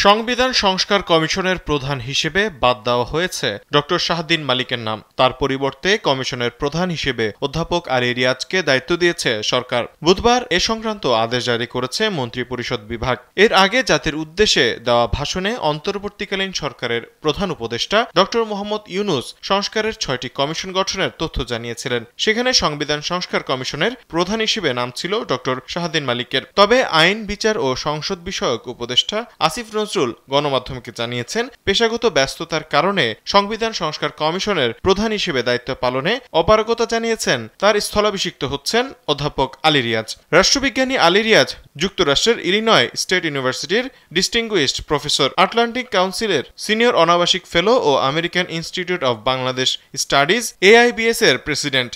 সংবিধান সংস্কার কমিশনের প্রধান হিসেবে বাদ দেওয়া হয়েছে ডক্টর শাহদ্বীন মালিকের নাম। তার পরিবর্তে কমিশনের প্রধান হিসেবে অধ্যাপক আলী রিয়াজকে দায়িত্ব দিয়েছে সরকার। বুধবার এ সংক্রান্ত আদেশ জারি করেছে মন্ত্রিপরিষদ বিভাগ। এর আগে জাতির উদ্দেশ্যে দেওয়া ভাষণে অন্তর্বর্তীকালীন সরকারের প্রধান উপদেষ্টা ডক্টর মোহাম্মদ ইউনূস সংস্কারের ৬টি কমিশন গঠনের তথ্য জানিয়েছিলেন। সেখানে সংবিধান সংস্কার কমিশনের প্রধান হিসেবে নাম ছিল ডক্টর শাহদ্বীন মালিকের। তবে আইন, বিচার ও সংসদ বিষয়ক উপদেষ্টা আসিফ নজরুল গণমাধ্যমকে জানিয়েছেন, পেশাগত ব্যস্ততার কারণে সংবিধান সংস্কার কমিশনের প্রধান হিসেবে দায়িত্ব পালনে অপারগতা জানিয়েছেন। তার স্থলাভিষিক্ত হচ্ছেন অধ্যাপক আলী রিয়াজ। রাষ্ট্রবিজ্ঞানী আলী রিয়াজ যুক্তরাষ্ট্রের ইলিনয় স্টেট ইউনিভার্সিটির ডিস্টিংগুইশড প্রফেসর, আটলান্টিক কাউন্সিলের সিনিয়র অনাবাসিক ফেলো ও American institute of Bangladesh studies AIBS এর প্রেসিডেন্ট।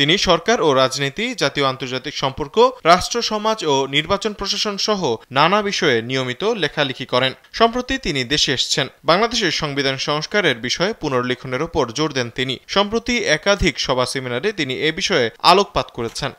তিনি সরকার ও রাজনীতি, জাতীয় আন্তর্জাতিক সম্পর্ক, রাষ্ট্র সমাজ ও নির্বাচন প্রশাসন সহ নানা বিষয়ে নিয়মিত লেখালেখি করেন। সম্প্রতি তিনি দেশে এসেছেন। বাংলাদেশের সংবিধান সংস্কারের বিষয়ে পুনর্লিখনের ওপর জোর দেন তিনি। সম্প্রতি একাধিক সভা সেমিনারে তিনি এ বিষয়ে আলোকপাত করেছেন।